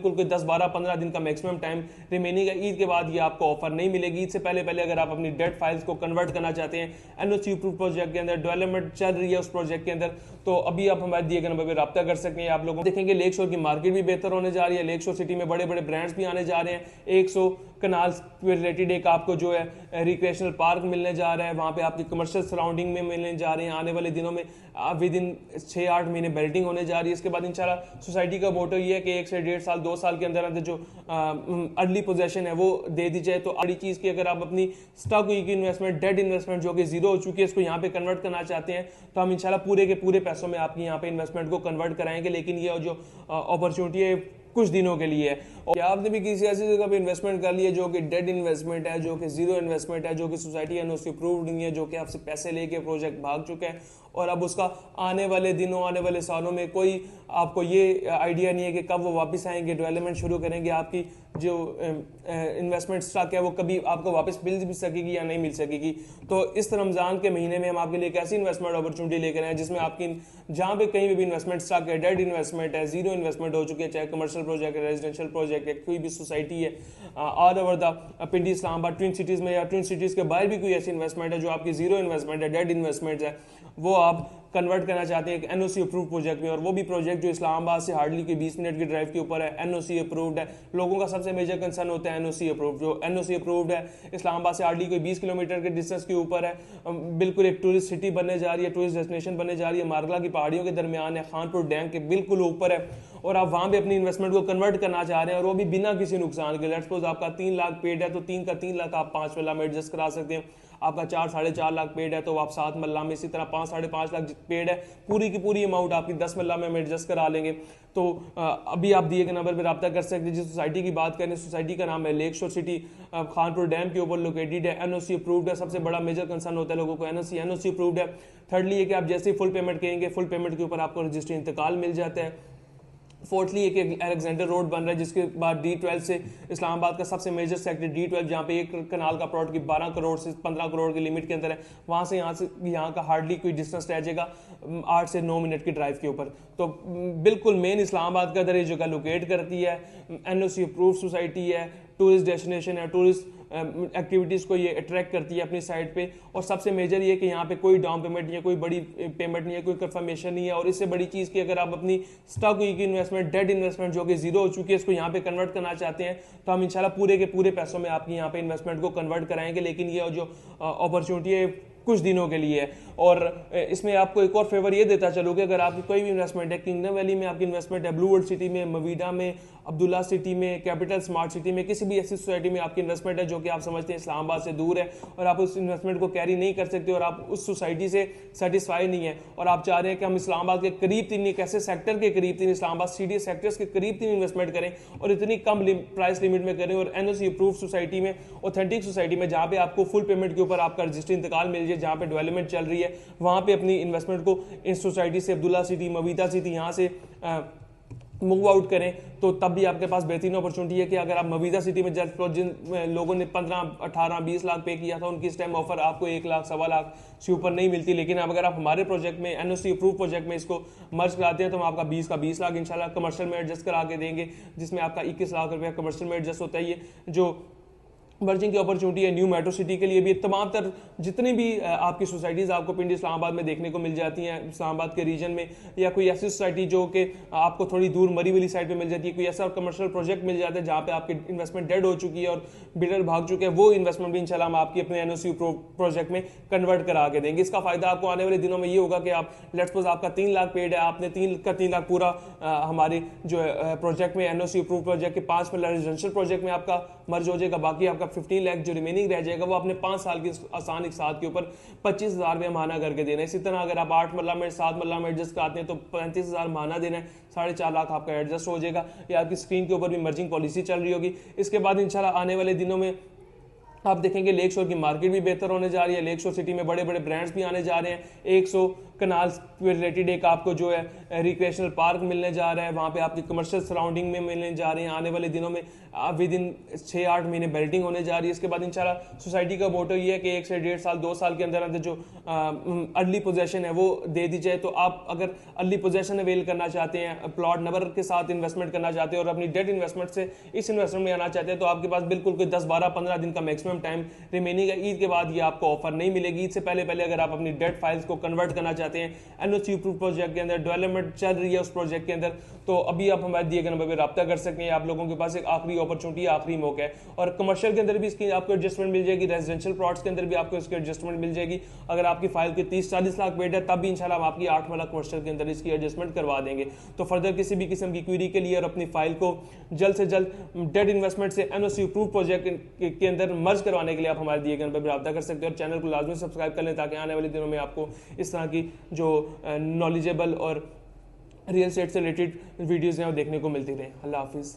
बिल्कुल कोई 10, 12, 15 दिन का मैक्सिमम टाइम रिमेनिंग है। ईद के बाद ये आपको ऑफर नहीं मिलेगी। ईद से पहले पहले अगर आप अपनी डेट फाइल्स को कन्वर्ट करना चाहते हैं एनओसी अप्रूव प्रोजेक्ट के अंदर, डेवलपमेंट चल रही है उस प्रोजेक्ट के अंदर, तो अभी आप हमारे दिए गए नंबर पर रब्ता कर सकते हैं। आप लोगों देखेंगे लेक शोर की मार्केट भी बेहतर होने जा रही है। लेक शोर सिटी में बड़े बड़े ब्रांड्स भी आने जा रहे हैं। 100 कनाल रिलेटेड एक आपको जो है रिक्रिएशनल पार्क मिलने जा रहा है, वहाँ पे आपकी कमर्शियल सराउंडिंग में मिलने जा रहे हैं। आने वाले दिनों में विद इन 6-8 महीने बिल्डिंग होने जा रही है। इसके बाद इंशाल्लाह सोसाइटी का मोटो ये है कि 1 से 1.5 साल 2 साल के अंदर अंदर जो अर्ली पोजेशन है वो दे दी जाए। तो अगली चीज़ की अगर आप अपनी स्टॉक की इन्वेस्टमेंट, डेड इन्वेस्टमेंट जो कि जीरो हो चुकी है, इसको यहाँ पे कन्वर्ट करना चाहते हैं तो हम इंशाल्लाह पूरे के पूरे पैसों में आपकी यहाँ पे इन्वेस्टमेंट को कन्वर्ट कराएंगे। लेकिन ये जो अपॉर्चुनिटी है कुछ दिनों के लिए है। और क्या आपने भी किसी ऐसी जगह पे इन्वेस्टमेंट कर लिया जो कि डेड इन्वेस्टमेंट है, जो कि जीरो इन्वेस्टमेंट है, जो कि सोसाइटी एनओसी अप्रूव्ड नहीं है, जो कि आपसे पैसे लेके प्रोजेक्ट भाग चुका है और अब उसका आने वाले दिनों, आने वाले सालों में कोई आपको ये आइडिया नहीं है कि कब वो वापस आएंगे, डेवलपमेंट शुरू करेंगे, आपकी जो इन्वेस्टमेंट स्टॉक है वो कभी आपको वापस मिल भी सकेगी या नहीं मिल सकेगी। तो इस रमज़ान के महीने में हम आपके लिए एक ऐसी इन्वेस्टमेंट अपॉर्चुनिटी लेकर आए जिसमें आपकी जहाँ पे कहीं भी इन्वेस्टमेंट स्टॉक है, डेड इन्वेस्टमेंट है, जीरो इन्वेस्टमेंट हो चुकी है, चाहे कमर्शियल प्रोजेक्ट है, रेजिडेंशियल प्रोजेक्ट है, कोई भी सोसाइटी है all over the Pindi Islamabad twin cities में या ट्विन सिटीज़ के बाहर भी कोई ऐसी इन्वेस्टमेंट है जो आपकी जीरो इन्वेस्टमेंट है, डेड इन्वेस्टमेंट है, वो आप कन्वर्ट करना चाहते हैं एनओसी अप्रूव प्रोजेक्ट में। और वो भी प्रोजेक्ट जो इस्लामाबाद से हार्डली कोई 20 मिनट की ड्राइव के ऊपर है, एनओसी अप्रूव्ड है। लोगों का सबसे मेजर कंसर्न होता है एनओसी अप्रूव। जो एनओसी अप्रूव्ड है इस्लामाबाद से हार्डली कोई 20 किलोमीटर के डिस्टेंस के ऊपर है, बिल्कुल एक टूरिस्ट सिटी बनने जा रही है, टूरिस्ट डेस्टिनेशन बनने जा रही है, मारगला की पहाड़ियों के दरमियान है, खानपुर डैम के बिल्कुल ऊपर है और आप वहां पे अपनी इन्वेस्टमेंट को कन्वर्ट करना चाह रहे हैं और वो भी बिना किसी नुकसान के। लेट्स सपोज आपका 3 लाख पेड है तो 3 का 3 लाख आप 5 मल्ला में एडजस्ट करा सकते हैं। आपका 4-4.5 लाख पेड है तो आप 7 मल्ला में, इसी तरह 5-5.5 लाख पेड है, पूरी की पूरी अमाउंट आपकी 10 मल्ला में हम एडजस्ट करा लेंगे। तो अभी आप दिए गए नंबर पर रब्ता कर सकते हैं। जिस सोसाइटी की बात करें, सोसाइटी का नाम है लेक शोर सिटी, खानपुर डैम के ऊपर लोकेटेड है, एनओसी अप्रूव्ड है। सबसे बड़ा मेजर कंसर्न होता है लोगों को एनओसी अप्रूव्ड है। थर्डली ये कि आप जैसे ही फुल पेमेंट करेंगे, फुल पेमेंट के ऊपर आपको रजिस्ट्री इंतकाल मिल जाता है। फोर्थली एक अलेक्जेंडर रोड बन रहा है जिसके बाद D12 से इस्लामाबाद का सबसे मेजर सेक्टर D12 जहाँ पे एक कनाल का प्लॉट की 12 करोड़ से 15 करोड़ की लिमिट के अंदर है, वहाँ से यहाँ का हार्डली कोई डिस्टेंस रह जाएगा 8 से 9 मिनट की ड्राइव के ऊपर। तो बिल्कुल मेन इस्लामाबाद का अंदर ये जगह लोकेट करती है, एनओसी अप्रूव सोसाइटी है, टूरिस्ट डेस्टिनेशन है, टूरिस्ट एक्टिविटीज़ को ये अट्रैक्ट करती है अपनी साइड पे। और सबसे मेजर ये कि यहाँ पे कोई डाउन पेमेंट नहीं है, कोई बड़ी पेमेंट नहीं है, कोई कंफर्मेशन नहीं है। और इससे बड़ी चीज़ की अगर आप अपनी स्टॉक की इन्वेस्टमेंट, डेड इन्वेस्टमेंट जो कि जीरो हो चुकी है, इसको यहाँ पे कन्वर्ट करना चाहते हैं तो हम इंशाल्लाह पूरे के पूरे पैसों में आपकी यहाँ पे इन्वेस्टमेंट को कन्वर्ट कराएंगे। लेकिन ये जो अपॉर्चुनिटी है कुछ दिनों के लिए है। और इसमें आपको एक और फेवर ये देता चलो कि अगर आपकी कोई भी इन्वेस्टमेंट है, किंगडम वैली में आपकी इन्वेस्टमेंट है, ब्लू वर्ल्ड सिटी में, मवीडा में, अब्दुल्ला सिटी में, कैपिटल स्मार्ट सिटी में, किसी भी ऐसी सोसाइटी में आपकी इन्वेस्टमेंट है जो कि आप समझते हैं इस्लामाबाद से दूर है और आप उस इन्वेस्टमेंट को कैरी नहीं कर सकते और आप उस सोसाइटी से सेटिस्फाई नहीं है और आप चाह रहे हैं कि हम इस्लामाबाद के करीब 3 एक ऐसे सेक्टर के करीब 3 इस्लामाबाद सिटी सेक्टर्स के करीब 3 इन्वेस्टमेंट करें और इतनी कम प्राइस लिमिट में करें और एनओसी अप्रूव सोसाइटी में, ऑथेंटिक सोसाइटी में, जहाँ पे आपको फुल पेमेंट के ऊपर आपका रजिस्ट्री इंतकाल मिल जाए, जहाँ पे डेवलपमेंट चल रही है, वहाँ पे अपनी इन्वेस्टमेंट को इस सोसाइटी से, अब्दुल्ला सिटी, मवीदा सिटी, यहाँ से मूव आउट करें तो तब भी आपके पास बेहतरीन अपॉर्चुनिटी है कि अगर आप मवीदा सिटी में जिन लोगों ने 15, 18, 20 लाख पे किया था उनकी इस टाइम ऑफर आपको 1 लाख, 1.25 लाख से ऊपर नहीं मिलती। लेकिन अब अगर आप हमारे प्रोजेक्ट में, एनओसी अप्रूव प्रोजेक्ट में इसको मर्ज कराते हैं तो हम आपका 20 का 20 लाख इंशाल्लाह कमर्शियल में एडजस्ट करा के देंगे, जिसमें आपका 21 लाख रुपया कमर्शियल में एडजस्ट होता है। ये जो मर्जिंग की अपॉर्चुनिटी है न्यू मेट्रो सिटी के लिए भी, तमाम तर जितनी भी आपकी सोसाइटीज़ आपको पिंडी इस्लामाबाद में देखने को मिल जाती हैं, इस्लामाबाद के रीजन में, या कोई ऐसी सोसाइटी जो कि आपको थोड़ी दूर मरी वाली साइड पे मिल जाती है, कोई ऐसा कमर्शियल प्रोजेक्ट मिल जाता है जहाँ पे आपकी इन्वेस्टमेंट डेड हो चुकी है और बिल्डर भाग चुके हैं, वो इन्वेस्टमेंट भी इंशाल्लाह हम आपकी अपने एनओसी प्रोजेक्ट में कन्वर्ट करा के देंगे। इसका फायदा आपको आने वाले दिनों में ये होगा कि आप लेट्स सपोज आपका 3 लाख पेड है, आपने 3 लाख पूरा हमारे जो है प्रोजेक्ट में, एनओसी अप्रूव प्रोजेक्ट के 5 मिलियन रेजिडेंशियल प्रोजेक्ट में आपका मर्ज हो जाएगा, बाकी आपका 15 लाख जो रिमेनिंग रह जाएगा वो अपने 5 साल की आसान एक साथ के ऊपर 25,000 रुपये माना करके देना है। इसी तरह अगर आप 8 मल्ला में, 7 मल्ला में एडजस्ट कराते हैं तो 35,000 माना देना है, 4.5 लाख आपका एडजस्ट हो जाएगा। ये आपकी स्क्रीन के ऊपर भी मर्जिंग पॉलिसी चल रही होगी। इसके बाद इंशाल्लाह आने वाले दिनों में आप देखेंगे लेक शोर की मार्केट भी बेहतर होने जा रही है। लेक शोर सिटी में बड़े बड़े ब्रांड्स भी आने जा रहे हैं। 100 कनाल्स के रिलेटेड एक आपको जो है रिक्रिएशनल पार्क मिलने जा रहा है, वहाँ पे आपकी कमर्शियल सराउंडिंग में मिलने जा रहे हैं। आने वाले दिनों में विद इन 6-8 महीने बिल्डिंग होने जा रही है। इसके बाद इंशाल्लाह सोसाइटी का मोटो ये है कि 1 से 1.5 साल 2 साल के अंदर अंदर जो अर्ली पोजेशन है वो दे दी जाए। तो आप अगर अर्ली पोजेशन अवेल करना चाहते हैं, प्लॉट नंबर के साथ इन्वेस्टमेंट करना चाहते हैं और अपनी डेट इन्वेस्टमेंट से इस इन्वेस्टमेंट में आना चाहते हैं, तो आपके पास बिल्कुल कोई 10-12-15 दिन का मैक्सिमम टाइम रिमेनिंग है। ईद के बाद ये आपको ऑफर नहीं मिलेगी। ईद से पहले पहले अगर आप अपनी डेट फाइल्स को कन्वर्ट करना चाहते हैं, एनओसी अप्रूव्ड प्रोजेक्ट के अंदर डेवलपमेंट चल रही है उस प्रोजेक्ट के अंदर, तो अभी आप हमारे दिए गए नंबर पर रब्ता कर सकते हैं। आप लोगों के पास एक आखिरी अपॉर्चुनिटी, आखिरी मौका है। और कमर्शियल के अंदर भी इसकी आपको एडजस्टमेंट मिल जाएगी, रेजिडेंशियल प्लॉट्स के अंदर भी आपको इसकी एडजस्टमेंट मिल जाएगी। अगर आपकी फाइल के 30-40 लाख वेट है, तब भी इंशाल्लाह हम आपकी 8 वाला कमर्शियल के अंदर इसकी एडजस्टमेंट करवा देंगे। तो फर्दर किसी भी किस्म की क्वेरी के लिए और अपनी फाइल को जल्द से जल्द डेट इन्वेस्टमेंट से एनओसी अप्रूव्ड प्रोजेक्ट के अंदर मर्ज करवाने के लिए आप हमारे दिए गए नंबर पर रब्ता कर सकते हैं। और चैनल को लाजमी सब्सक्राइब कर लें ताकि आने वाले दिनों में आपको इस तरह की जो नॉलेजेबल और रियल एस्टेट से रिलेटेड वीडियोज़ हैं वो देखने को मिलती रहे। अल्लाह हाफिज़।